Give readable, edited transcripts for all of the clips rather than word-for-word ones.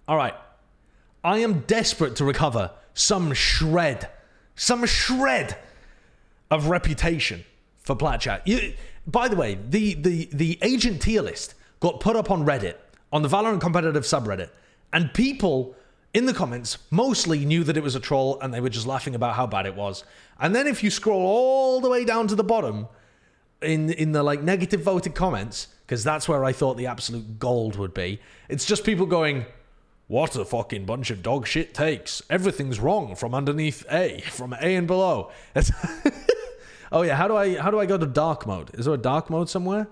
All right. I am desperate to recover some shred of reputation for Plat Chat. By the way, the agent tier list got put up on Reddit, on the Valorant competitive subreddit, and people in the comments mostly knew that it was a troll and they were just laughing about how bad it was. And then if you scroll all the way down to the bottom in the like negative voted comments, because that's where I thought the absolute gold would be, it's just people going, what a fucking bunch of dog shit takes. Everything's wrong from underneath A, from A and below. Oh yeah, how do I go to dark mode? Is there a dark mode somewhere?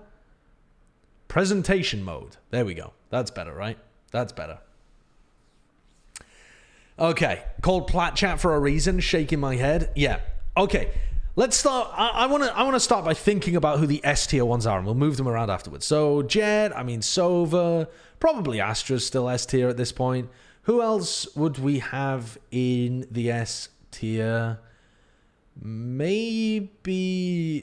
Presentation mode. There we go. That's better, right? That's better. Okay, called Plat Chat for a reason, shaking my head. Yeah. Okay. Let's start. I want to start by thinking about who the S tier ones are, and we'll move them around afterwards. So Jet, I mean Sova, probably Astra's still S tier at this point. Who else would we have in the S tier? Maybe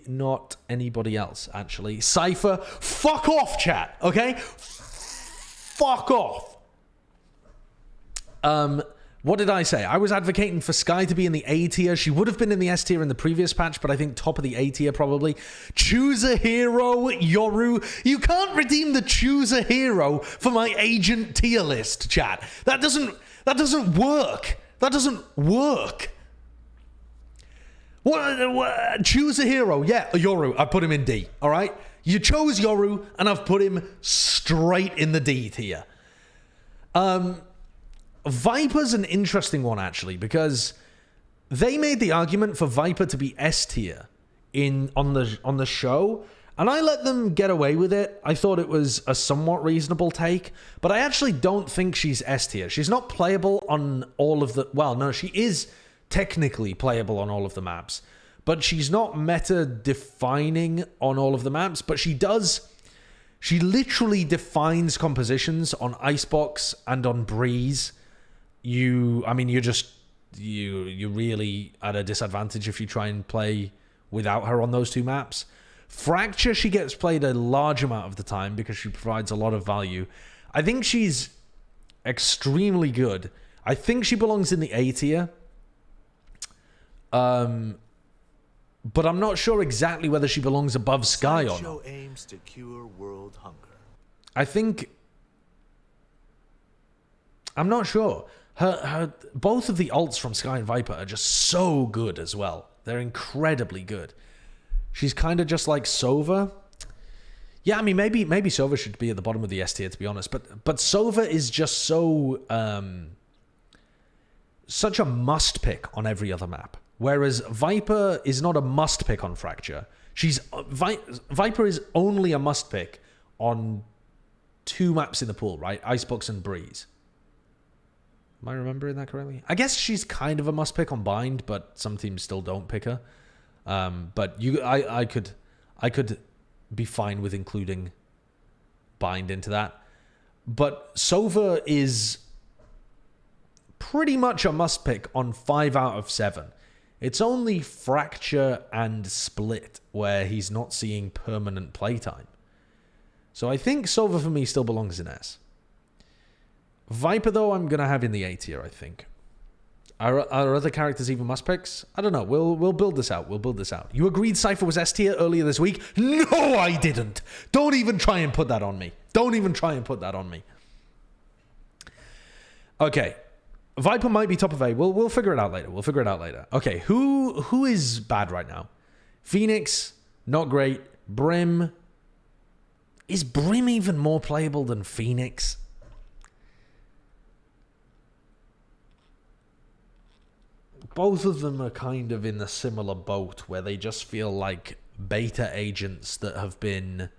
not anybody else, actually. Cypher, fuck off, chat. Okay, fuck off. What did I say? I was advocating for Skye to be in the A tier. She would have been in the S tier in the previous patch, but I think top of the A tier probably. Choose a hero, Yoru. You can't redeem the choose a hero for my agent tier list, chat. That doesn't work. That doesn't work. What? Choose a hero. Yeah, Yoru. I put him in D. All right. You chose Yoru, and I've put him straight in the D tier. Viper's an interesting one, actually, because they made the argument for Viper to be S tier on the show, and I let them get away with it. I thought it was a somewhat reasonable take, but I actually don't think she's S tier. She's not playable on all of the... Well, no, she is technically playable on all of the maps, but she's not meta-defining on all of the maps, but she does... She literally defines compositions on Icebox and on Breeze. You're really at a disadvantage if you try and play without her on those two maps. Fracture, she gets played a large amount of the time because she provides a lot of value. I think she's extremely good. I think she belongs in the A tier. But I'm not sure exactly whether she belongs above Skye or not. Aims to cure world hunger. I think... I'm not sure. Her both of the ults from Skye and Viper are just so good as well. They're incredibly good. She's kind of just like Sova. Yeah, I mean, maybe Sova should be at the bottom of the S tier, to be honest. But Sova is just so... such a must pick on every other map. Whereas Viper is not a must pick on Fracture. Viper is only a must pick on 2 maps in the pool, right? Icebox and Breeze. Am I remembering that correctly? I guess she's kind of a must pick on Bind, but some teams still don't pick her. But I could be fine with including Bind into that. But Sova is pretty much a must pick on 5 out of 7. It's only Fracture and Split where he's not seeing permanent playtime. So I think Sova for me still belongs in S. Viper, though, I'm going to have in the A tier, I think. Are other characters even must picks? I don't know. We'll build this out. We'll build this out. You agreed Cypher was S tier earlier this week? No, I didn't. Don't even try and put that on me. Don't even try and put that on me. Okay. Viper might be top of A. We'll figure it out later. We'll figure it out later. Okay, who is bad right now? Phoenix, not great. Brim. Is Brim even more playable than Phoenix? Both of them are kind of in a similar boat where they just feel like beta agents that have been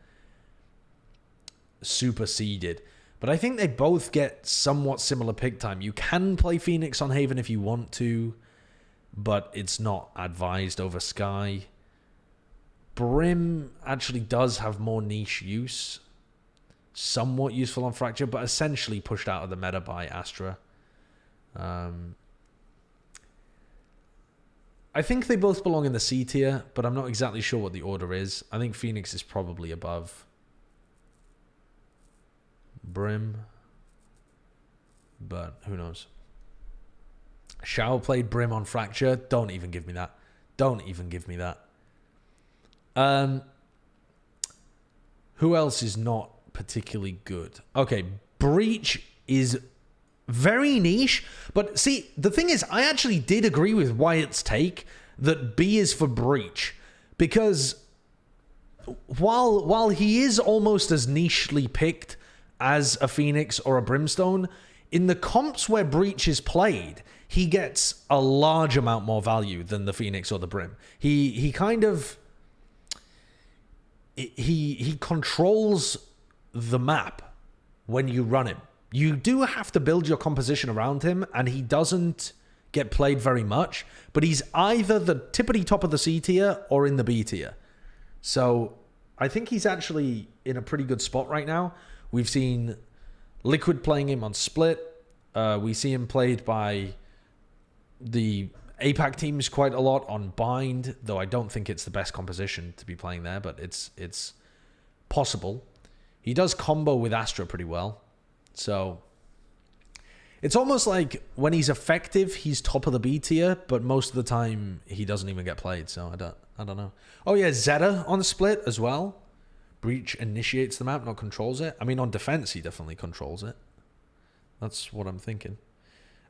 superseded. But I think they both get somewhat similar pick time. You can play Phoenix on Haven if you want to, but it's not advised over Skye. Brim actually does have more niche use. Somewhat useful on Fracture, but essentially pushed out of the meta by Astra. I think they both belong in the C tier, but I'm not exactly sure what the order is. I think Phoenix is probably above Brim. but who knows. Shao played Brim on Fracture. Don't even give me that. Don't even give me that. Who else is not particularly good? Okay, Breach is very niche, but see, the thing is, I actually did agree with Wyatt's take that B is for Breach, because while he is almost as nichely picked as a Phoenix or a Brimstone, in the comps where Breach is played, he gets a large amount more value than the Phoenix or the Brim. He kind of... He controls the map when you run him. You do have to build your composition around him, and he doesn't get played very much, but he's either the tippity top of the C tier or in the B tier. So I think he's actually in a pretty good spot right now. We've seen Liquid playing him on Split. We see him played by the APAC teams quite a lot on Bind, though I don't think it's the best composition to be playing there, but it's possible. He does combo with Astra pretty well. So it's almost like when he's effective, he's top of the B tier, but most of the time he doesn't even get played, so I don't know. Oh yeah, Zeta on Split as well. Breach initiates the map, not controls it. I mean, on defense, he definitely controls it. That's what I'm thinking.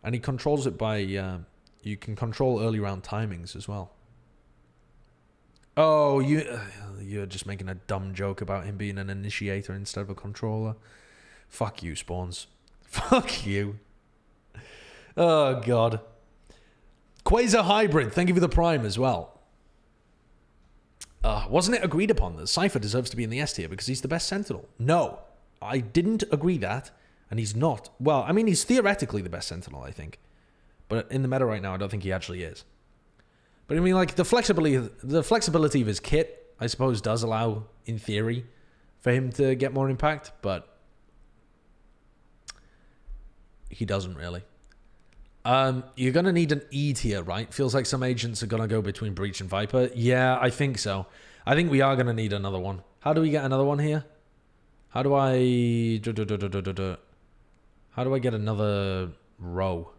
And he controls it by... you can control early round timings as well. Oh, you're just making a dumb joke about him being an initiator instead of a controller. Fuck you, Spawns. Fuck you. Oh, God. Quasar Hybrid, thank you for the Prime as well. Wasn't it agreed upon that Cypher deserves to be in the S tier because he's the best Sentinel? No, I didn't agree that, and he's not. Well, I mean, he's theoretically the best Sentinel, I think. But in the meta right now, I don't think he actually is. But I mean, like, the flexibility of his kit, I suppose, does allow, in theory, for him to get more impact, but he doesn't really. You're going to need an E tier, right? Feels like some agents are going to go between Breach and Viper. Yeah, I think so. I think we are going to need another one. How do we get another one here? How do I... How do I get another row?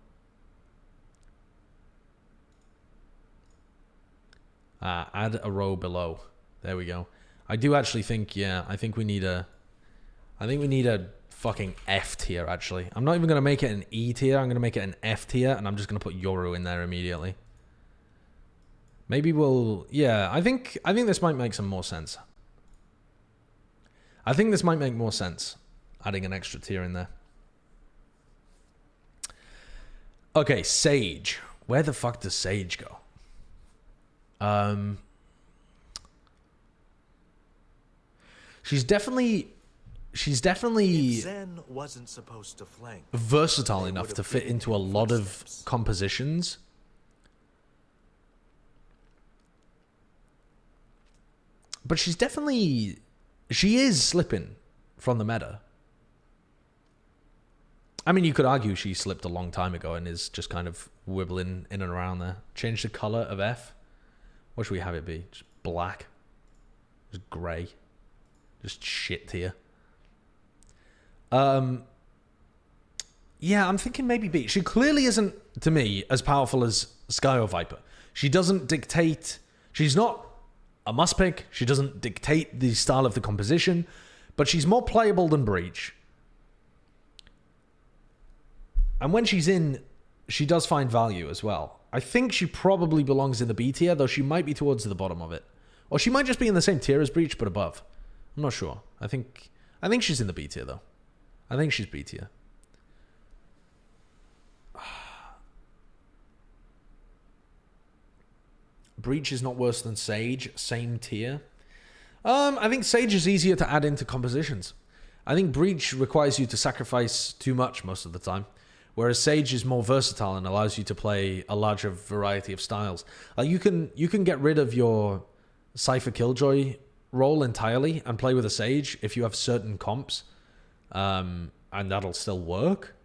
Add a row below. There we go. I do actually think, yeah, I think we need a fucking F tier, actually. I'm not even going to make it an E tier. I'm going to make it an F tier, and I'm just going to put Yoru in there immediately. Maybe we'll... Yeah, I think this might make some more sense. I think this might make more sense, adding an extra tier in there. Okay, Sage. Where the fuck does Sage go? She's definitely If Zen wasn't supposed to flank, versatile enough to fit into a lot of compositions. But she is slipping from the meta. I mean, you could argue she slipped a long time ago and is just kind of wibbling in and around there. Change the color of F. What should we have it be? Just black? Just grey? Just shit tier? Yeah, I'm thinking maybe B. She clearly isn't, to me, as powerful as Sky or Viper. She doesn't dictate... She's not a must pick. She doesn't dictate the style of the composition. But she's more playable than Breach. And when she's in, she does find value as well. I think she probably belongs in the B tier, though she might be towards the bottom of it. Or she might just be in the same tier as Breach, but above. I'm not sure. I think she's in the B tier, though. I think she's B tier. Breach is not worse than Sage. Same tier. I think Sage is easier to add into compositions. I think Breach requires you to sacrifice too much most of the time. Whereas Sage is more versatile and allows you to play a larger variety of styles. You can get rid of your Cypher Killjoy role entirely and play with a Sage if you have certain comps. And that'll still work.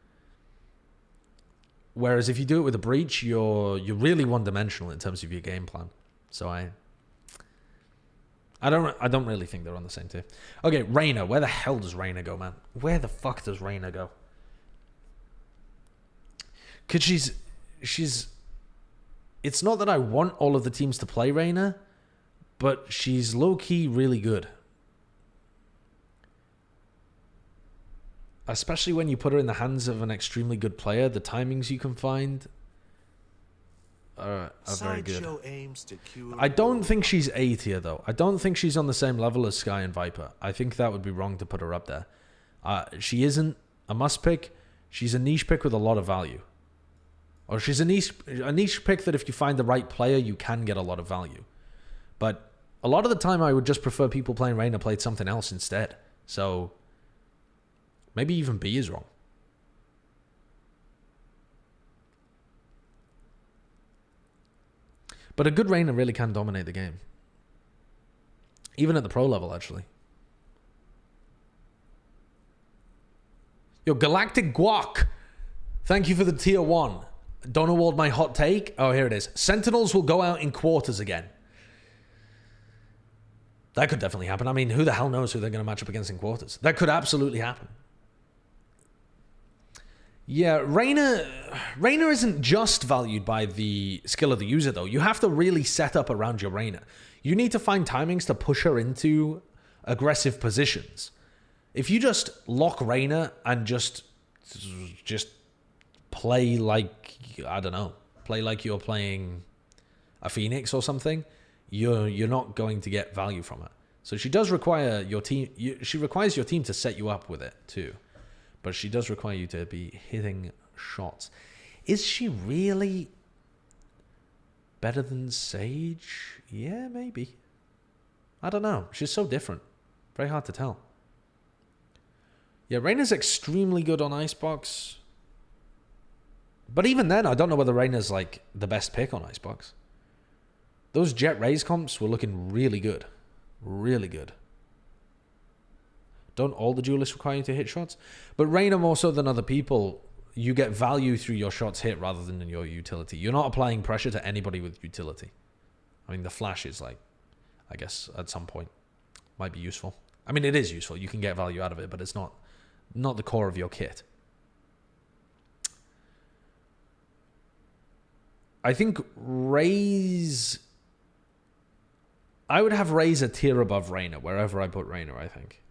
Whereas if you do it with a Breach, you're really one-dimensional in terms of your game plan. So I don't really think they're on the same tier. Okay, Reyna. Where the hell does Reyna go, man? Where the fuck does Reyna go? Because she's... It's not that I want all of the teams to play Reyna, but she's low-key really good. Especially when you put her in the hands of an extremely good player, the timings you can find are very good. I don't think she's A tier, though. I don't think she's on the same level as Skye and Viper. I think that would be wrong to put her up there. She isn't a must pick. She's a niche pick with a lot of value. Or she's a niche pick that if you find the right player, you can get a lot of value. But a lot of the time, I would just prefer people playing Reyna played something else instead. So maybe even B is wrong. But a good Reyna really can dominate the game. Even at the pro level, actually. Yo, Galactic Guac. Thank you for the tier 1. Don't award my hot take. Oh, here it is. Sentinels will go out in quarters again. That could definitely happen. I mean, who the hell knows who they're going to match up against in quarters? That could absolutely happen. Yeah, Reyna isn't just valued by the skill of the user, though. You have to really set up around your Reyna. You need to find timings to push her into aggressive positions. If you just lock Reyna and just play like, I don't know, play like you're playing a Phoenix or something, you're not going to get value from it. So she does require your team. She requires your team to set you up with it too. But she does require you to be hitting shots. Is she really better than Sage? Yeah, maybe. I don't know. She's so different. Very hard to tell. Yeah, Reyna's extremely good on Icebox. But even then, I don't know whether Reyna's like the best pick on Icebox. Those Jet Raze comps were looking really good. Really good. Don't all the duelists require you to hit shots? But Reyna, more so than other people, you get value through your shots hit rather than in your utility. You're not applying pressure to anybody with utility. I mean, the flash is like, I guess, at some point, might be useful. I mean, it is useful. You can get value out of it, but it's not the core of your kit. I think Raze... I would have Raze a tier above Reyna, wherever I put Reyna, I think.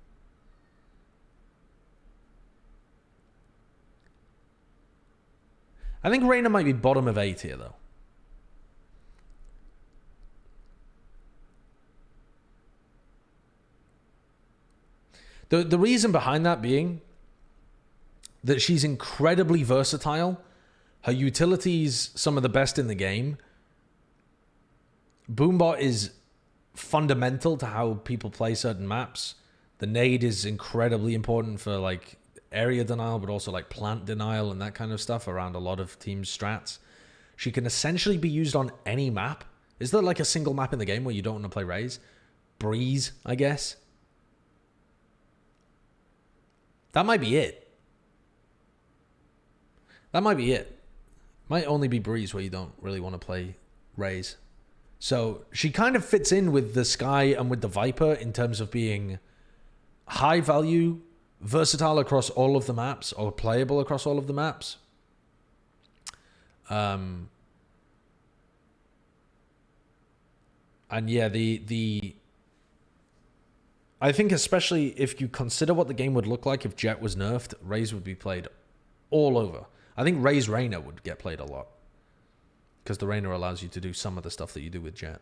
I think Reyna might be bottom of A tier, though. The reason behind that being that she's incredibly versatile. Her utility's some of the best in the game. Boombot is fundamental to how people play certain maps. The nade is incredibly important for like area denial, but also like plant denial and that kind of stuff around a lot of teams' strats. She can essentially be used on any map. Is there like a single map in the game where you don't want to play Raze? Breeze, I guess. That might be it. That might be it. Might only be Breeze where you don't really want to play Raze. So she kind of fits in with the Skye and with the Viper in terms of being high value, versatile across all of the maps, or playable across all of the maps. And yeah, I think especially if you consider what the game would look like if Jet was nerfed, Raze would be played all over. I think Raze Reyna would get played a lot. Because the Reyna allows you to do some of the stuff that you do with Jet.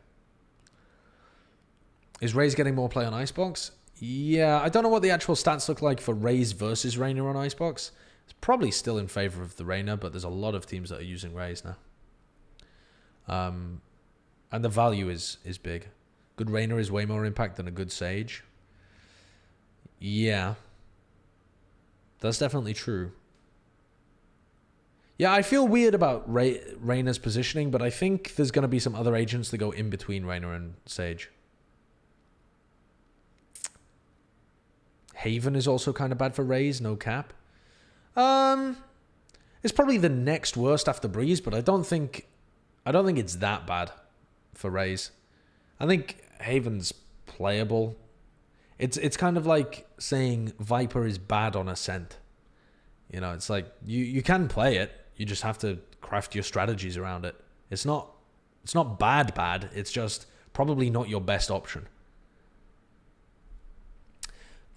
Is Raze getting more play on Icebox? Yeah, I don't know what the actual stats look like for Raze versus Reyna on Icebox. It's probably still in favor of the Reyna, but there's a lot of teams that are using Raze now. And the value is big. Good Reyna is way more impact than a good Sage. Yeah. That's definitely true. Yeah, I feel weird about Reyna's positioning, but I think there's going to be some other agents that go in between Reyna and Sage. Haven is also kind of bad for Raze, no cap. It's probably the next worst after Breeze, but I don't think it's that bad for Raze. I think Haven's playable. It's kind of like saying Viper is bad on Ascent. You know, it's like you can play it. You just have to craft your strategies around it. It's not bad. It's just probably not your best option.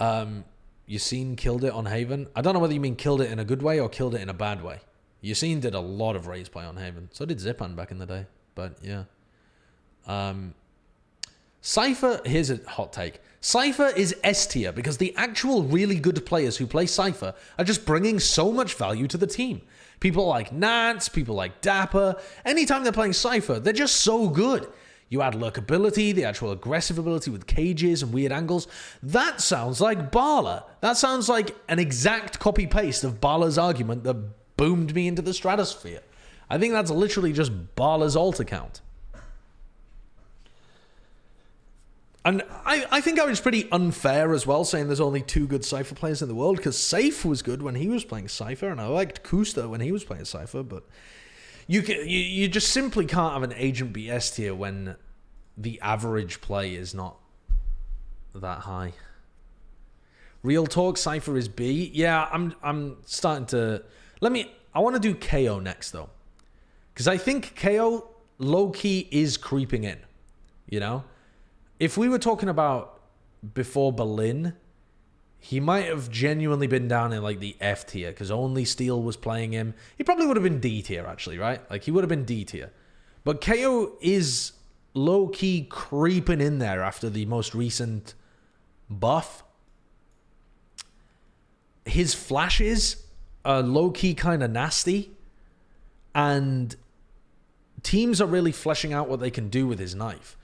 Yassine killed it on Haven. I don't know whether you mean killed it in a good way or killed it in a bad way. Yassine did a lot of raise play on Haven. So did Zipan back in the day. But yeah. Cypher, here's a hot take. Cypher is S tier because the actual really good players who play Cypher are just bringing so much value to the team. People like Nats, people like Dapper. Anytime they're playing Cypher, they're just so good. You add lurkability, the actual aggressive ability with cages and weird angles. That sounds like Bala. That sounds like an exact copy-paste of Bala's argument that boomed me into the stratosphere. I think that's literally just Bala's alt account. And I think I was pretty unfair as well, saying there's only 2 good Cypher players in the world, because Safe was good when he was playing Cypher, and I liked Kusta when he was playing Cypher, but you just simply can't have an agent be S tier when the average play is not that high. Real talk, Cypher is B. Yeah, I'm starting to... I want to do KO next, though. Because I think KO, low-key, is creeping in. You know? If we were talking about before Berlin, he might have genuinely been down in like the F tier because only Steel was playing him. He probably would have been D tier, actually, right? Like, he would have been D tier. But KO is low-key creeping in there after the most recent buff. His flashes are low-key kind of nasty. And teams are really fleshing out what they can do with his knife.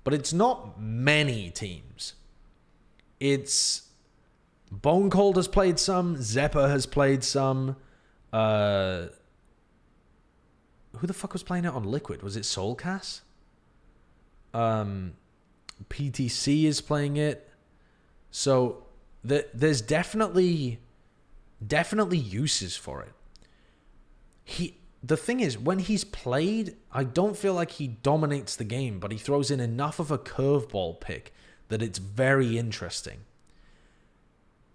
But it's not many teams. It's... Bone Cold has played some. Zeppa has played some. Who the fuck was playing it on Liquid? Was it Soulcast? PTC is playing it. So there's definitely uses for it. The thing is, when he's played, I don't feel like he dominates the game, but he throws in enough of a curveball pick that it's very interesting.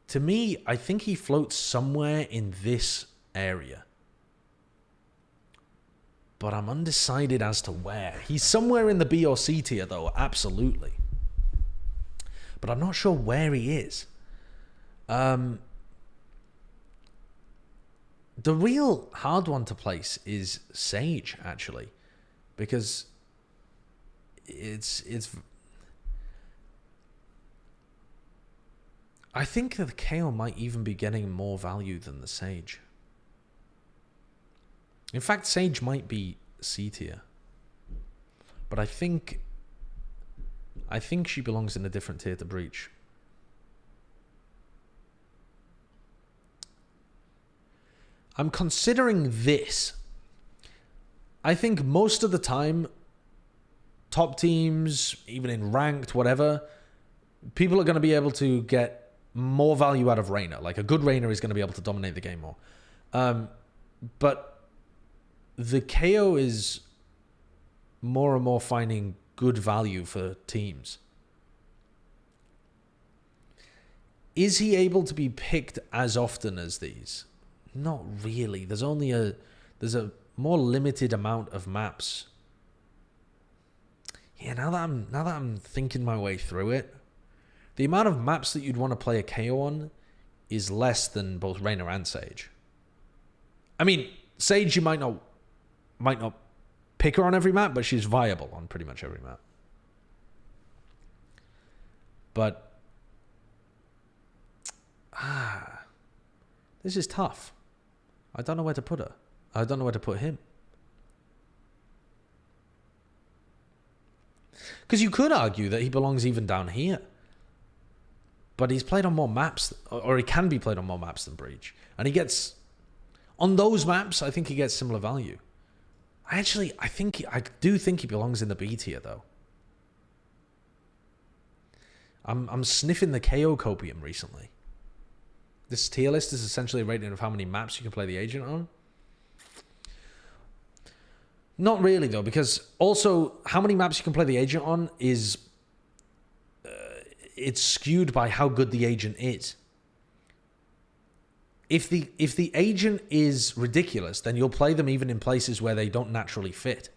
To me, I think he floats somewhere in this area. But I'm undecided as to where. He's somewhere in the B or C tier, though, absolutely. But I'm not sure where he is. The real hard one to place is Sage, actually, because it's. I think the KO might even be getting more value than the Sage. In fact, Sage might be C tier, but I think she belongs in a different tier to Breach. I'm considering this. I think most of the time, top teams, even in ranked, whatever, people are going to be able to get more value out of Reyna. Like, a good Reyna is going to be able to dominate the game more. But the KO is more and more finding good value for teams. Is he able to be picked as often as these? Not really. There's a more limited amount of maps. Yeah, now that I'm thinking my way through it, the amount of maps that you'd want to play a KO on is less than both Reyna and Sage. I mean, Sage you might not pick her on every map, but she's viable on pretty much every map. But this is tough. I don't know where to put her. I don't know where to put him. Because you could argue that he belongs even down here. But he's played on more maps, or he can be played on more maps than Breach. And he gets, on those maps, I think he gets similar value. I do think he belongs in the B tier, though. I'm sniffing the KO copium recently. This tier list is essentially a rating of how many maps you can play the agent on. Not really, though, because also how many maps you can play the agent on is... it's skewed by how good the agent is. if the agent is ridiculous, then you'll play them even in places where they don't naturally fit.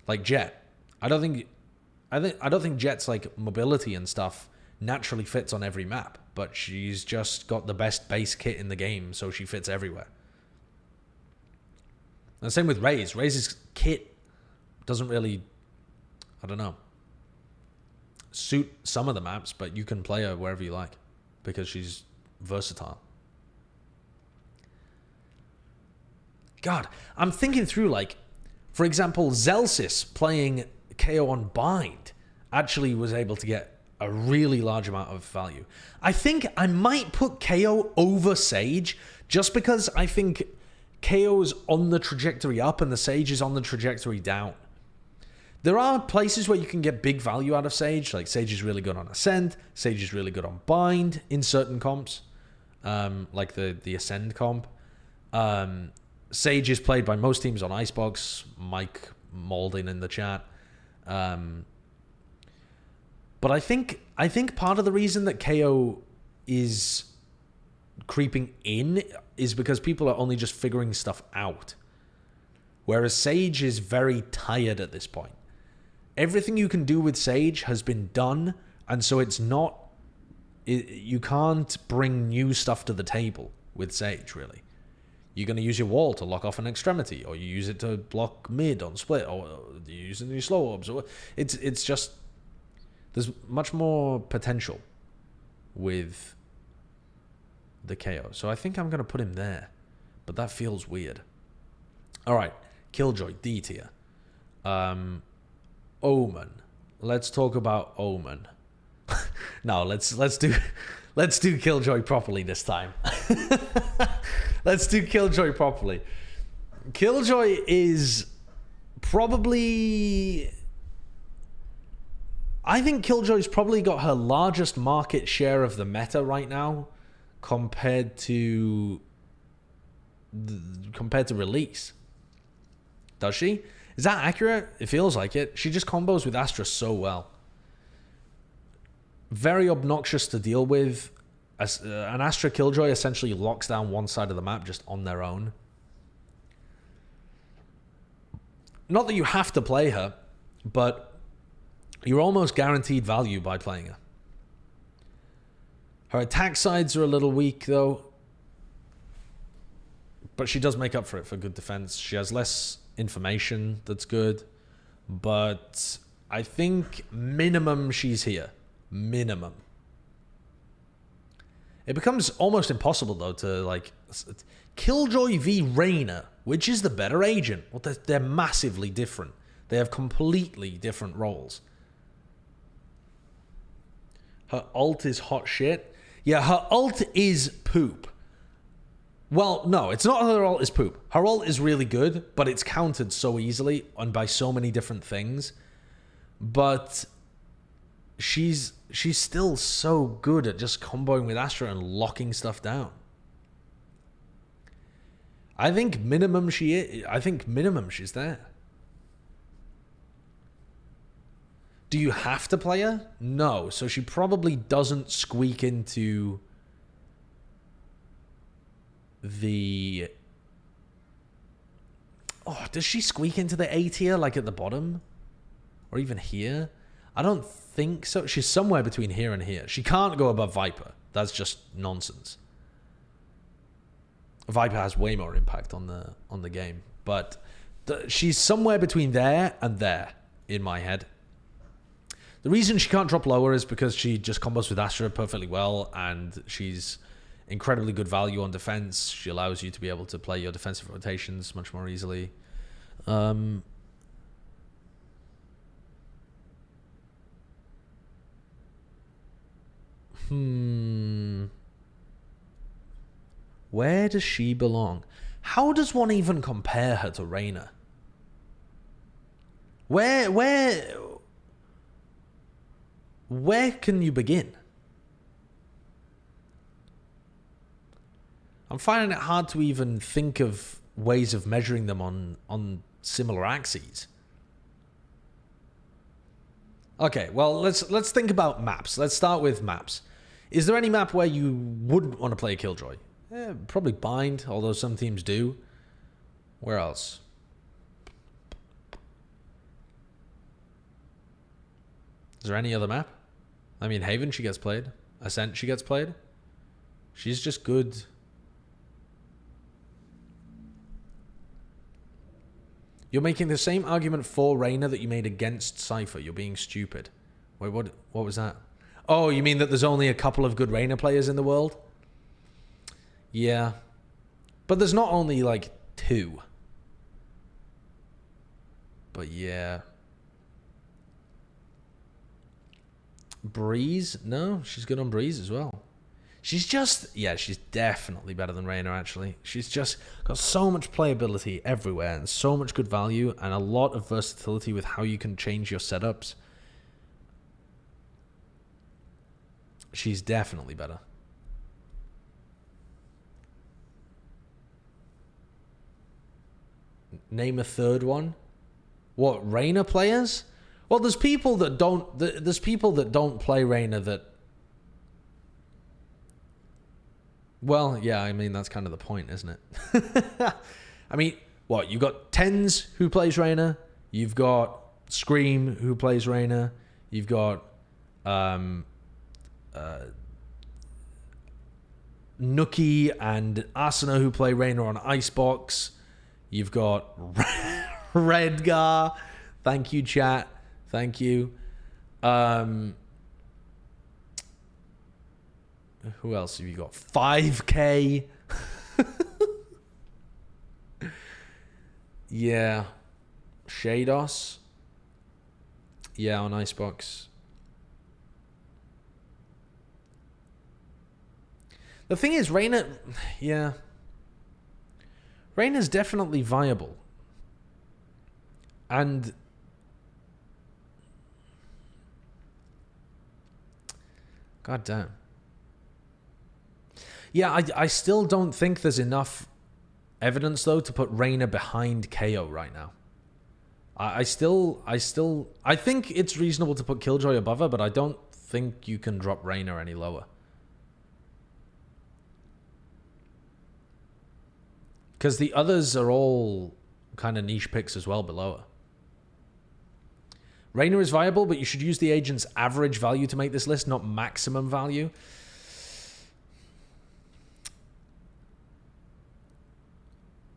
Like Jet. I don't think Jet's like mobility and stuff naturally fits on every map, but she's just got the best base kit in the game, so she fits everywhere. And same with Raze. Raze's kit doesn't really, I don't know, suit some of the maps, but you can play her wherever you like because she's versatile. God, I'm thinking through, like, for example, Zelsis playing KO on Bind actually was able to get a really large amount of value. I think I might put KO over Sage just because I think KO's on the trajectory up and the Sage is on the trajectory down. There are places where you can get big value out of Sage, like Sage is really good on Ascend, Sage is really good on Bind in certain comps, like the Ascend comp. Sage is played by most teams on Icebox, Mike Malding in the chat. But I think part of the reason that KO is creeping in is because people are only just figuring stuff out. Whereas Sage is very tired at this point. Everything you can do with Sage has been done, and so it's not... you can't bring new stuff to the table with Sage, really. You're going to use your wall to lock off an extremity, or you use it to block mid on split, or you use it in your slow orbs. It's just... there's much more potential with the KO. So I think I'm going to put him there, but that feels weird. All right, Killjoy, D tier. Omen. Let's talk about Omen. No, let's do Killjoy properly this time. Let's do Killjoy properly. Killjoy is probably... I think Killjoy's probably got her largest market share of the meta right now compared to release. Does she? Is that accurate? It feels like it. She just combos with Astra so well. Very obnoxious to deal with. An Astra Killjoy essentially locks down one side of the map just on their own. Not that you have to play her, but you're almost guaranteed value by playing her. Her attack sides are a little weak, though. But she does make up for it for good defense. She has less information that's good. But I think minimum she's here. Minimum. It becomes almost impossible, though, to, like... Killjoy v Reyna. Which is the better agent? Well, they're massively different. They have completely different roles. Her ult is hot shit. Yeah, her ult is poop. Well, no, it's not her ult is poop. Her ult is really good, but it's countered so easily and by so many different things. But she's still so good at just comboing with Astra and locking stuff down. I think minimum she's there. Do you have to play her? No. So she probably doesn't squeak into the... Oh, does she squeak into the A tier, like at the bottom? Or even here? I don't think so. She's somewhere between here and here. She can't go above Viper. That's just nonsense. Viper has way more impact on the game. But she's somewhere between there and there, in my head. The reason she can't drop lower is because she just combos with Astra perfectly well, and she's incredibly good value on defense. She allows you to be able to play your defensive rotations much more easily. Where does she belong? How does one even compare her to Reyna? Where can you begin? I'm finding it hard to even think of ways of measuring them on similar axes. Okay, well, let's think about maps. Let's start with maps. Is there any map where you wouldn't want to play a Killjoy? Probably Bind, although some teams do. Where else? Is there any other map? I mean, Haven, she gets played. Ascent, she gets played. She's just good. You're making the same argument for Reyna that you made against Cypher. You're being stupid. Wait, what was that? Oh, you mean that there's only a couple of good Reyna players in the world? Yeah. But there's not only like 2. But yeah. Breeze? No, she's good on Breeze as well. She's just... Yeah, she's definitely better than Reyna, actually. She's just got so much playability everywhere and so much good value and a lot of versatility with how you can change your setups. She's definitely better. Name a third one. What, Reyna players? Well, there's people that don't play Reyna that... Well, yeah, I mean, that's kind of the point, isn't it? I mean, what, you've got Tens who plays Reyna, you've got Scream who plays Reyna, you've got Nookie and Asuna who play Reyna on Icebox. You've got Redgar. Thank you, chat. Thank you. Who else have you got? 5K. Yeah. Shados. Yeah, on Icebox. The thing is, Reyna... Yeah. Reyna's definitely viable. And... God damn. Yeah, I still don't think there's enough evidence, though, to put Reyna behind KO right now. I think it's reasonable to put Killjoy above her, but I don't think you can drop Reyna any lower. Because the others are all kind of niche picks as well below her. Reyna is viable, but you should use the agent's average value to make this list, not maximum value.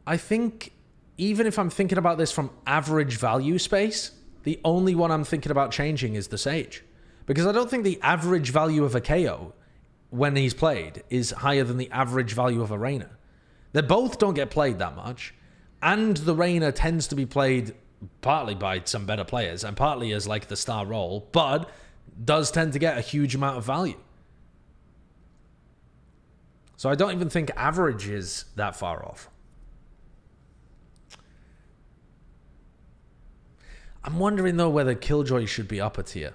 I think even if I'm thinking about this from average value space, the only one I'm thinking about changing is the Sage. Because I don't think the average value of a KO when he's played is higher than the average value of a Reyna. They both don't get played that much, and the Reyna tends to be played partly by some better players and partly as like the star role, but does tend to get a huge amount of value. So I don't even think average is that far off. I'm wondering, though, whether Killjoy should be upper tier.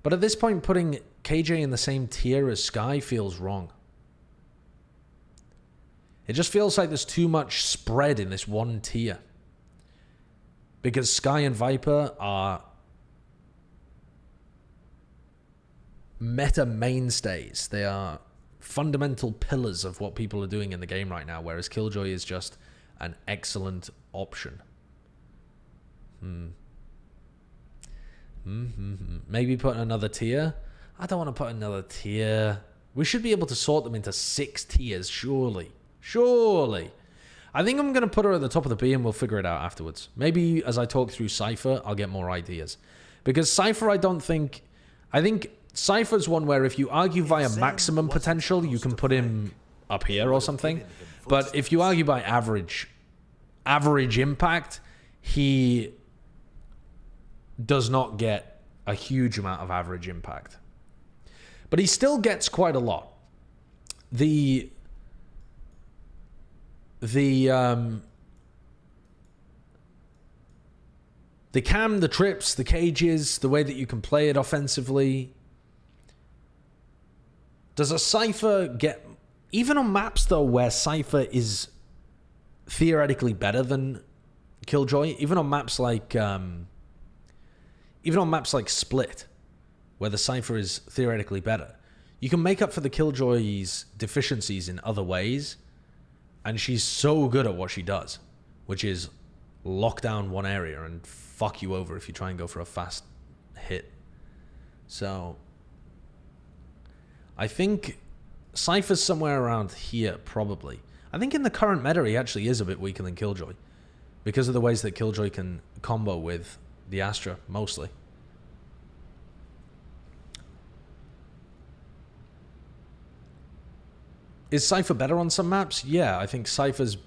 But at this point, putting KJ in the same tier as Sky feels wrong. It just feels like there's too much spread in this one tier. Because Sky and Viper are meta mainstays. They are fundamental pillars of what people are doing in the game right now, whereas Killjoy is just an excellent option. Maybe put another tier. I don't want to put another tier. We should be able to sort them into 6 tiers, surely. Surely. I think I'm going to put her at the top of the B and we'll figure it out afterwards. Maybe as I talk through Cypher, I'll get more ideas. Because Cypher, I think Cypher's one where if you argue via maximum potential, you can put him up here or something. But if you argue by average impact, he does not get a huge amount of average impact. But he still gets quite a lot. The cam, the trips, the cages, the way that you can play it offensively. Does a Cypher get... Even on maps, though, where Cypher is theoretically better than Killjoy, even on maps like Split, where the Cypher is theoretically better. You can make up for the Killjoy's deficiencies in other ways, and she's so good at what she does, which is lock down one area and fuck you over if you try and go for a fast hit. So I think Cypher's somewhere around here, probably. I think in the current meta, he actually is a bit weaker than Killjoy because of the ways that Killjoy can combo with the Astra, mostly. Is Cypher better on some maps? Yeah, I think Cypher's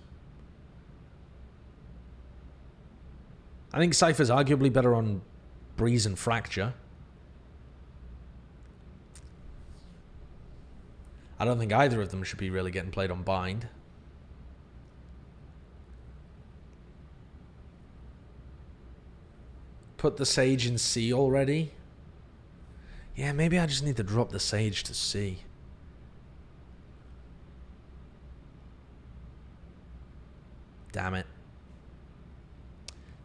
arguably better on Breeze and Fracture. I don't think either of them should be really getting played on Bind. Put the Sage in C already? Yeah, maybe I just need to drop the Sage to C. Damn it.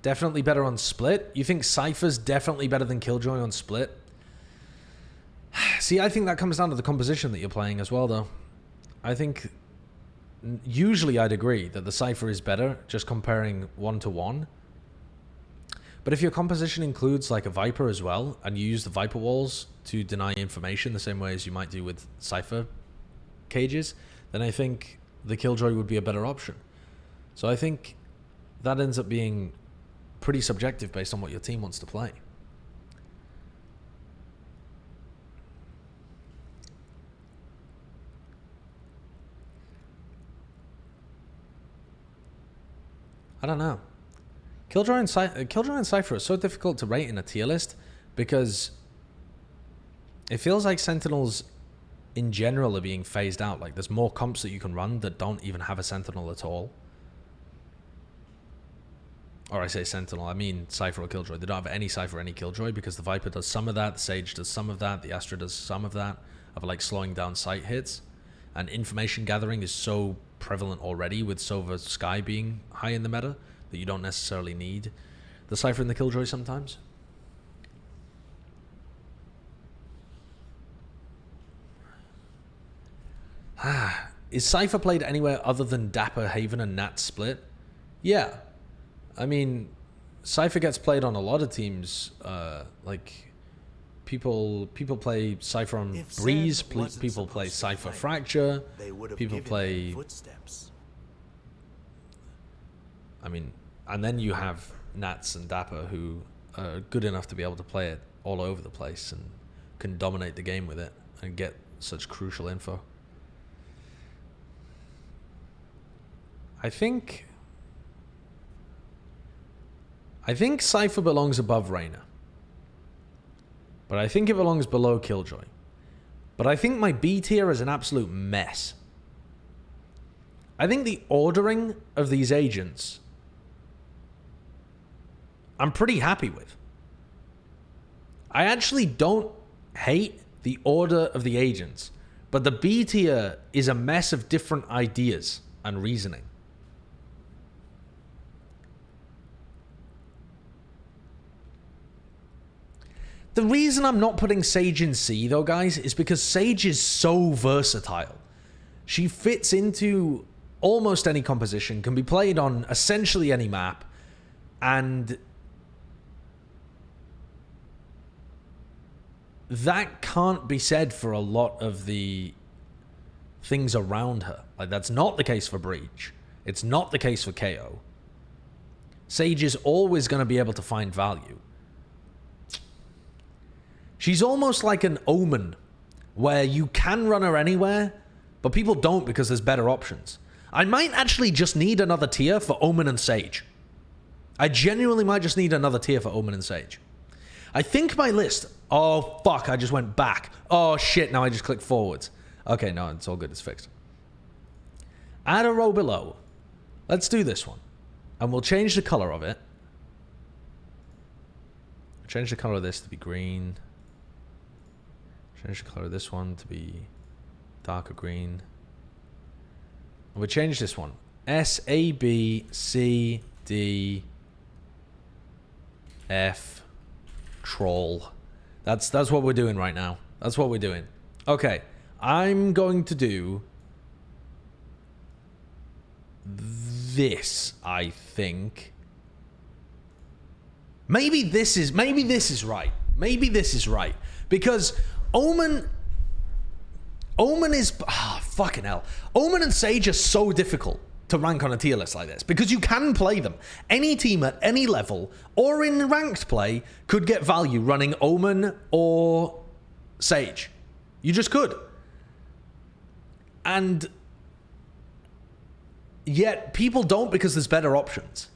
Definitely better on Split. You think Cypher's definitely better than Killjoy on Split? See, I think that comes down to the composition that you're playing as well, though. I think usually I'd agree that the Cypher is better, just comparing 1-to-1. But if your composition includes like a Viper as well, and you use the Viper walls to deny information the same way as you might do with Cypher cages, then I think the Killjoy would be a better option. So I think that ends up being pretty subjective based on what your team wants to play. I don't know. Killjoy and Cypher are so difficult to rate in a tier list because it feels like Sentinels in general are being phased out. Like there's more comps that you can run that don't even have a Sentinel at all. Or I say Sentinel, I mean Cypher or Killjoy. They don't have any Cypher or any Killjoy because the Viper does some of that, the Sage does some of that, the Astra does some of that, of like slowing down sight hits. And information gathering is so prevalent already with Sova Sky being high in the meta that you don't necessarily need the Cypher and the Killjoy sometimes. Is Cypher played anywhere other than Dapper, Haven, and Nat Split? Yeah. I mean, Cypher gets played on a lot of teams. Like, people play Cypher on Breeze. People play Cypher Fracture. People play... Footsteps. I mean, and then you have Nats and Dapper who are good enough to be able to play it all over the place and can dominate the game with it and get such crucial info. I think Cypher belongs above Reyna. But I think it belongs below Killjoy. But I think my B tier is an absolute mess. I think the ordering of these agents I'm pretty happy with. I actually don't hate the order of the agents, but the B tier is a mess of different ideas and reasoning. The reason I'm not putting Sage in C, though, guys, is because Sage is so versatile. She fits into almost any composition, can be played on essentially any map, and that can't be said for a lot of the things around her. Like, that's not the case for Breach. It's not the case for KO. Sage is always going to be able to find value. She's almost like an Omen, where you can run her anywhere, but people don't because there's better options. I might actually just need another tier for Omen and Sage. I genuinely might just need another tier for Omen and Sage. I think my list... Oh, fuck, I just went back. Oh, shit, now I just clicked forwards. Okay, no, it's all good, it's fixed. Add a row below. Let's do this one. And we'll change the color of it. Change the color of this to be green. Change the color of this one to be darker green. And we'll change this one. S, A, B, C, D, F, Troll. That's what we're doing right now. That's what we're doing. Okay. I'm going to do this, I think. Maybe this is right. Maybe this is right. Because Omen is... fucking hell. Omen and Sage are so difficult to rank on a tier list like this. Because you can play them. Any team at any level, or in ranked play, could get value running Omen or Sage. You just could. And yet people don't because there's better options.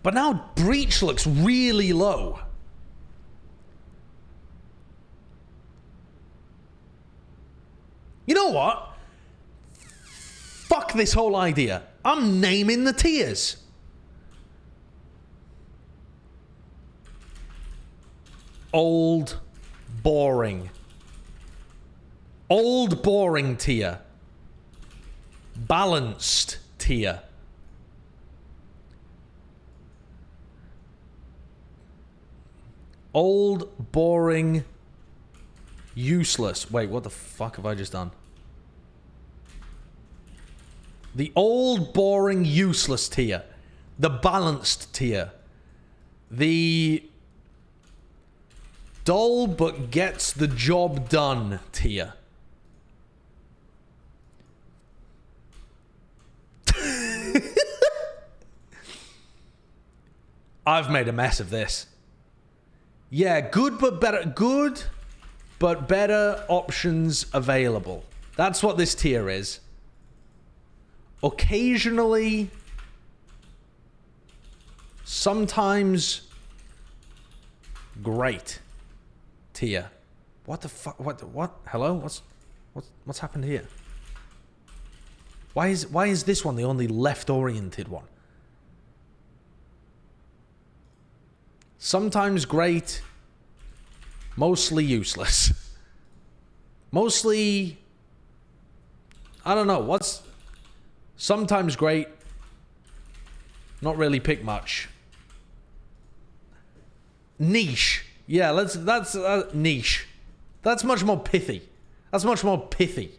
But now Breach looks really low. You know what? Fuck this whole idea. I'm naming the tiers. Old, boring. Old, boring tier. Balanced tier. Old, boring, useless. Wait, what the fuck have I just done? The old, boring, useless tier. The balanced tier. The dull but gets the job done tier. I've made a mess of this. Yeah, good but better options available. That's what this tier is. Occasionally, sometimes great tier. What the fuck? What? Hello? What's happened here? Why is this one the only left-oriented one? Sometimes great, mostly useless. Mostly, I don't know, what's sometimes great, not really pick much. Niche. Yeah, that's niche. That's much more pithy. That's much more pithy.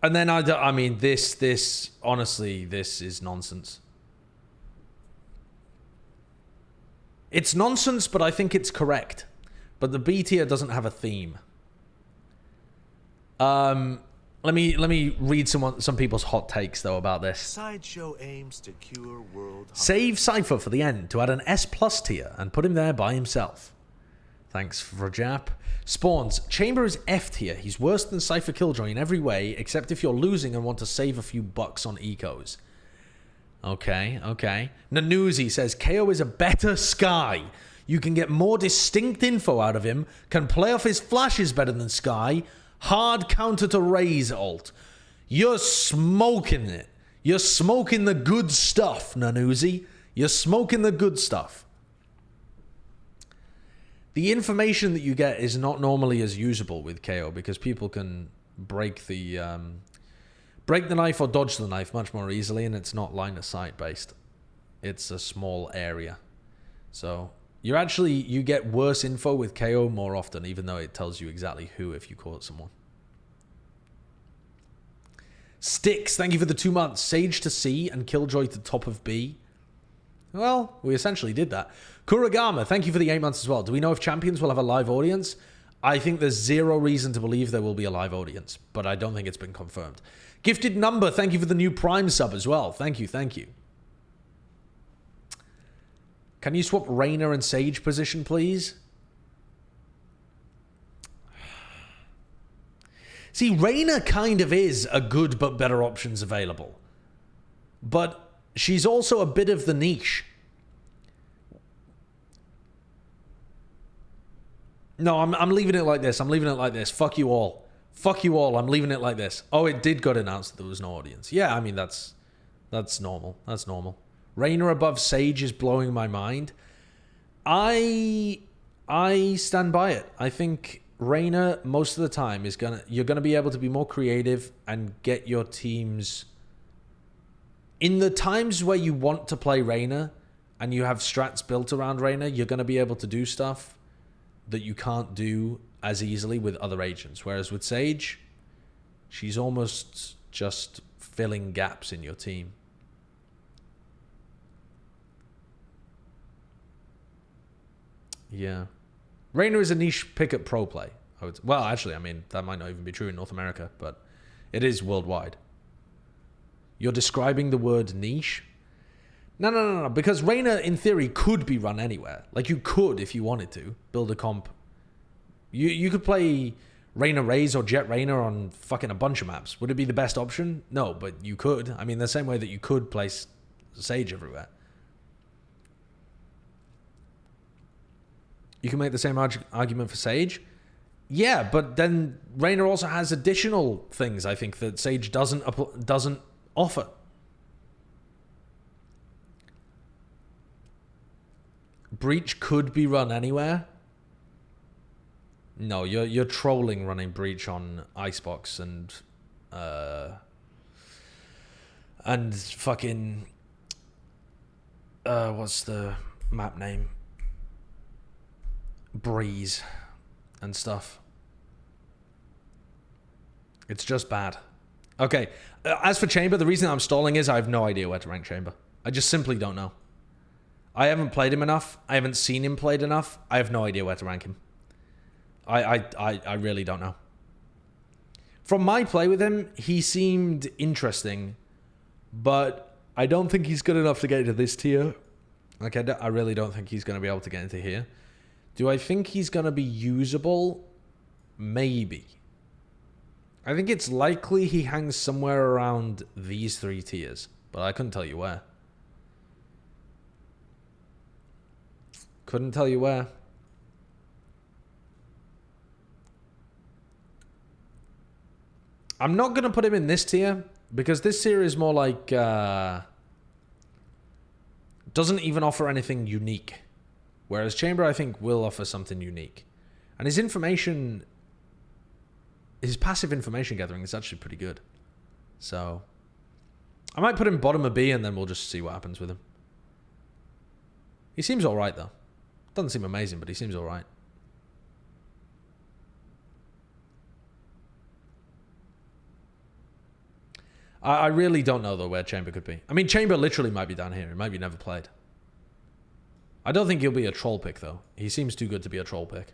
And then I mean, this, honestly, this is nonsense. It's nonsense, but I think it's correct. But the B tier doesn't have a theme. Let me read some people's hot takes though about this. Sideshow aims to cure world hunger. Save Cypher for the end to add an S+ tier and put him there by himself. Thanks for Jap. Spawns. Chamber is F tier. He's worse than Cypher Killjoy in every way, except if you're losing and want to save a few bucks on ecos. Okay. Nanuzi says, KO is a better Sky. You can get more distinct info out of him, can play off his flashes better than Sky, hard counter to Raze ult. You're smoking it. You're smoking the good stuff, Nanuzi. You're smoking the good stuff. The information that you get is not normally as usable with KO because people can break the knife or dodge the knife much more easily, and it's not line of sight based. It's a small area. So you get worse info with KO more often, even though it tells you exactly who if you caught someone. Sticks, thank you for the 2 months. Sage to C and Killjoy to top of B. Well, we essentially did that. Kuragama, thank you for the 8 months as well. Do we know if Champions will have a live audience? I think there's zero reason to believe there will be a live audience, but I don't think it's been confirmed. Gifted Number, thank you for the new Prime sub as well. Thank you. Can you swap Reyna and Sage position, please? See, Reyna kind of is a good but better options available. But she's also a bit of the niche. No, I'm leaving it like this. Fuck you all. I'm leaving it like this. Oh, it did got announced that there was no audience. Yeah, I mean, that's normal. Reyna above Sage is blowing my mind. I I stand by it. I think Reyna most of the time you're gonna be able to be more creative and get your teams in the times where you want to play Reyna and you have strats built around Reyna, you're gonna be able to do stuff that you can't do as easily with other agents. Whereas with Sage, she's almost just filling gaps in your team. Yeah. Reyna is a niche pick at pro play. Well, actually, I mean, that might not even be true in North America, but it is worldwide. You're describing the word niche? No. Because Reyna, in theory, could be run anywhere. Like, you could, if you wanted to, build a comp. You could play Reyna Raze or Jet Reyna on fucking a bunch of maps. Would it be the best option? No, but you could. I mean, the same way that you could place Sage everywhere. You can make the same argument for Sage. Yeah, but then Reyna also has additional things, I think, that Sage doesn't offer. Breach could be run anywhere. No, you're trolling running Breach on Icebox and fucking what's the map name? Breeze and stuff. It's just bad. Okay, as for Chamber, the reason I'm stalling is I have no idea where to rank Chamber. I just simply don't know. I haven't played him enough. I haven't seen him played enough. I have no idea where to rank him. I really don't know. From my play with him, he seemed interesting, but I don't think he's good enough to get into this tier. Like, I really don't think he's going to be able to get into here. Do I think he's going to be usable? Maybe. I think it's likely he hangs somewhere around these 3 tiers, but I couldn't tell you where. Couldn't tell you where. I'm not going to put him in this tier because this tier is more like doesn't even offer anything unique. Whereas Chamber, I think, will offer something unique. And his information, his passive information gathering is actually pretty good. So I might put him bottom of B and then we'll just see what happens with him. He seems all right, though. Doesn't seem amazing, but he seems all right. I really don't know, though, where Chamber could be. I mean, Chamber literally might be down here. It might be never played. I don't think he'll be a troll pick, though. He seems too good to be a troll pick.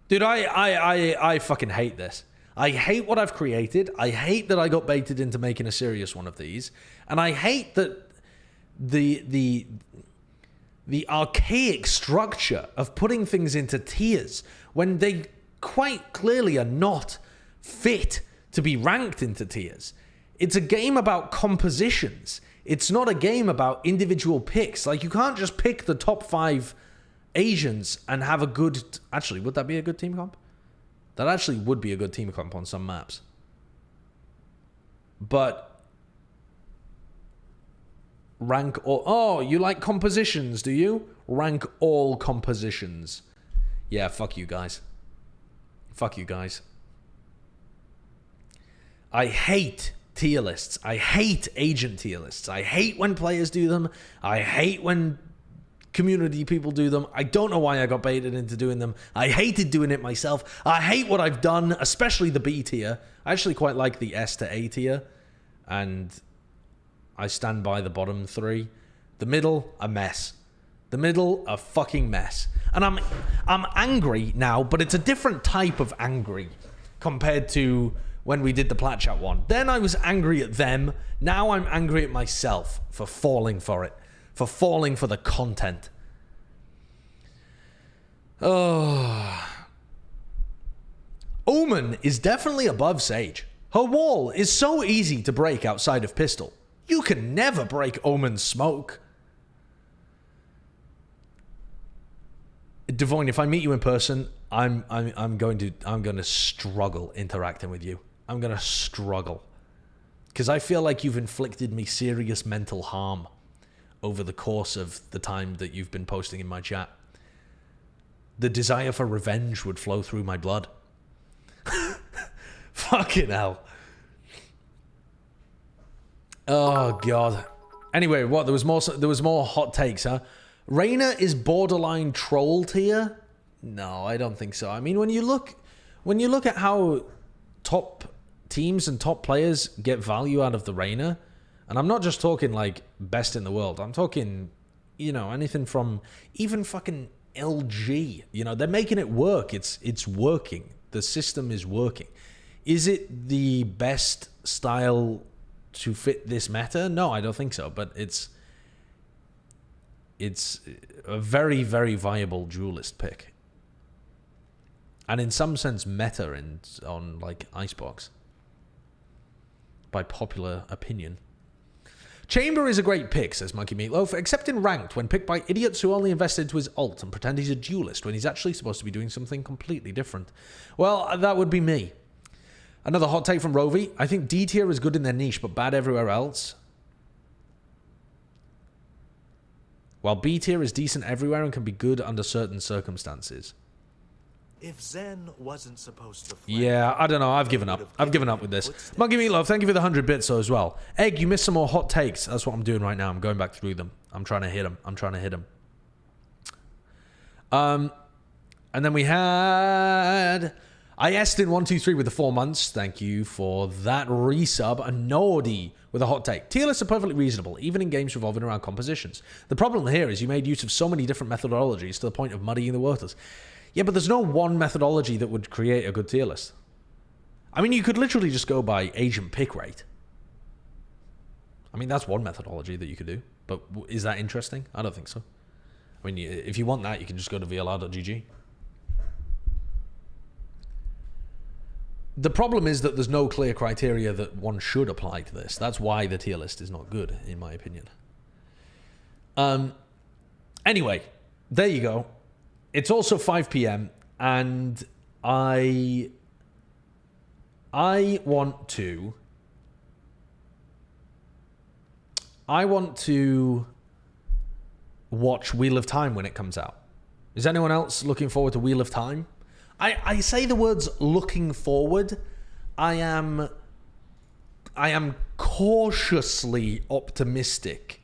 Dude, I fucking hate this. I hate what I've created. I hate that I got baited into making a serious one of these. And I hate that the archaic structure of putting things into tiers when they quite clearly are not fit to be ranked into tiers. It's a game about compositions. It's not a game about individual picks. Like, you can't just pick the top 5 Asians and have a good... Actually, would that be a good team comp? That actually would be a good team comp on some maps. But rank all... Oh, you like compositions, do you? Rank all compositions. Yeah, fuck you guys. Fuck you guys. I hate tier lists. I hate agent tier lists. I hate when players do them. I hate when community people do them. I don't know why I got baited into doing them. I hated doing it myself. I hate what I've done, especially the B tier. I actually quite like the S to A tier. And I stand by the bottom 3. The middle, a mess. The middle, a fucking mess. And I'm angry now, but it's a different type of angry compared to when we did the Plat Chat one. Then I was angry at them. Now I'm angry at myself for falling for it. For falling for the content. Oh. Omen is definitely above Sage. Her wall is so easy to break outside of pistol. You can never break Omen's smoke. Devoyne, if I meet you in person, I'm going to struggle interacting with you. I'm going to struggle. Because I feel like you've inflicted me serious mental harm over the course of the time that you've been posting in my chat. the desire for revenge would flow through my blood. Fucking hell. Oh, God. Anyway, what? There was more hot takes, huh? Reyna is borderline troll tier? No, I don't think so. I mean, when you look at how top teams and top players get value out of the Reyna, and I'm not just talking like best in the world. I'm talking, you know, anything from even fucking LG. You know, they're making it work. It's working. The system is working. Is it the best style to fit this meta? No, I don't think so. But it's a very, very viable duelist pick. And in some sense, meta on like Icebox. By popular opinion. Chamber is a great pick, says Monkey Meatloaf, except in ranked, when picked by idiots who only invest into his ult and pretend he's a duelist when he's actually supposed to be doing something completely different. Well, that would be me. Another hot take from Rovi. I think D tier is good in their niche, but bad everywhere else. While B tier is decent everywhere and can be good under certain circumstances. If Zen wasn't supposed to fly, yeah, I don't know. I've given up. I've given up with this. Monkey Meatloaf, thank you for the 100 bits though as well. Egg, you missed some more hot takes. That's what I'm doing right now. I'm going back through them. I'm trying to hit them. And then we had... I asked in 123 with the 4 months. Thank you for that resub. And Nordy with a hot take. Tier lists are perfectly reasonable, even in games revolving around compositions. The problem here is you made use of so many different methodologies to the point of muddying the waters. Yeah, but there's no one methodology that would create a good tier list. I mean, you could literally just go by agent pick rate. I mean, that's one methodology that you could do. But is that interesting? I don't think so. I mean, if you want that, you can just go to vlr.gg. The problem is that there's no clear criteria that one should apply to this. That's why the tier list is not good, in my opinion. Anyway, there you go. It's also 5 p.m. and I want to watch Wheel of Time when it comes out. Is anyone else looking forward to Wheel of Time? I say the words looking forward. I am cautiously optimistic.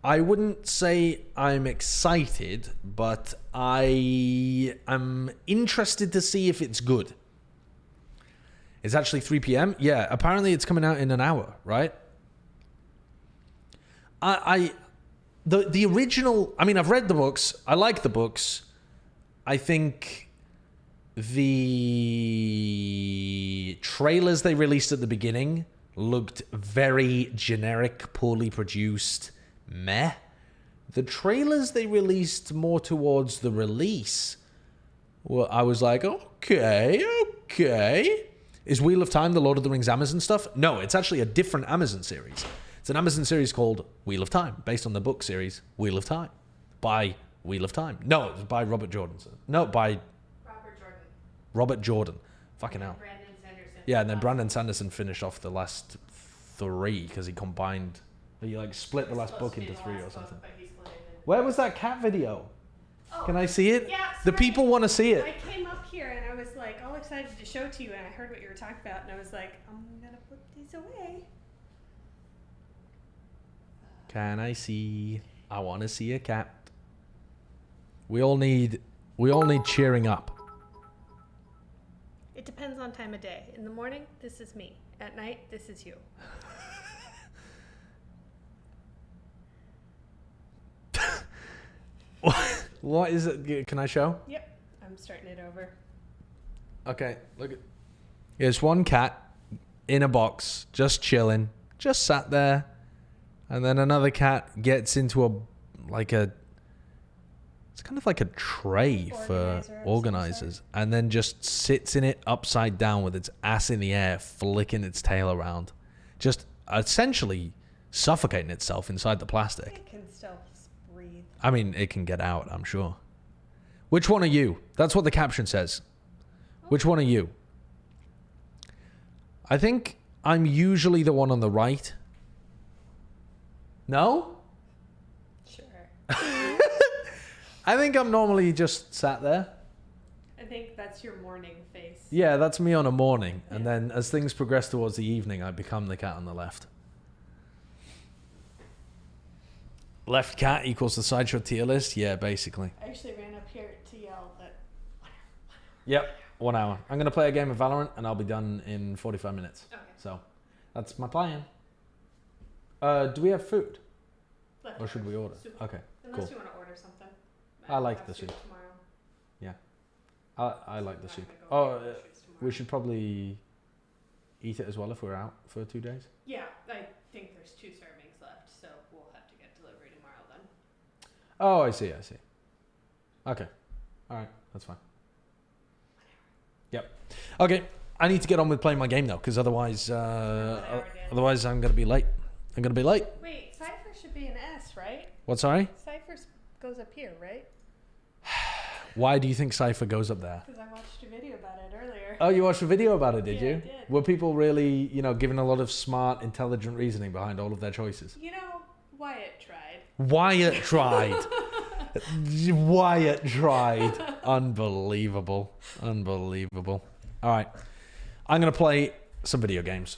I wouldn't say I'm excited, but I am interested to see if it's good. It's actually 3 p.m. Yeah, apparently it's coming out in an hour, right? The original, I mean, I've read the books. I like the books. I think the trailers they released at the beginning looked very generic, poorly produced, meh. The trailers they released more towards the release, well, I was like, okay. Is Wheel of Time the Lord of the Rings Amazon stuff? No, it's actually a different Amazon series. It's an Amazon series called Wheel of Time, based on the book series Wheel of Time, by Wheel of Time. No, it's by Robert Jordan. No, by Robert Jordan. Fucking hell. Brandon Sanderson. Yeah, and then Brandon Sanderson finished off the last 3 because he combined, he like split the last book into 3 or something. Where was that cat video? Oh, Can I see it? Yeah, the people want to see it. I came up here and I was like all excited to show to you, and I heard what you were talking about, and I was like, I'm gonna put these away. Can I see? I want to see a cat. We all need cheering up. It depends on time of day. In the morning, this is me. At night, this is you. What is it? Can I show? Yep, I'm starting it over. Okay, look at. Here's one cat in a box, just chilling, just sat there, and then another cat gets into it's kind of like a tray for organizers, and then just sits in it upside down with its ass in the air, flicking its tail around, just essentially suffocating itself inside the plastic. It can still breathe. I mean, it can get out, I'm sure. Which one are you? That's what the caption says. Which one are you? I think I'm usually the one on the right. No? Sure. I think I'm normally just sat there. I think that's your morning face. Yeah, that's me on a morning. And then as things progress towards the evening, I become the cat on the left. Left cat equals the sideshow tier list? Yeah, basically. I actually ran up here to yell that. Yep, 1 hour. I'm going to play a game of Valorant and I'll be done in 45 minutes. Okay. So, that's my plan. Do we have food? Left Or should we order? soup. Okay, Unless cool. you want to order something. I like have the soup. tomorrow. I like the Not soup. gonna go Oh, get groceries tomorrow. we should probably eat it as well if we're out for 2 days. Yeah, I think there's 2 servings left, so we'll have to get delivery tomorrow then. Oh, I see. Okay. All right, that's fine. Yep. Okay, I need to get on with playing my game though, because otherwise I'm going to be late. Wait, Cypher should be an S, right? What, sorry? Cypher goes up here, right? Why do you think Cypher goes up there? Because I watched a video about it earlier. Oh, you watched a video about it, did Yeah, you? I did. Were people really, giving a lot of smart, intelligent reasoning behind all of their choices? You know, Wyatt tried. Wyatt tried. Unbelievable. All right. I'm going to play some video games.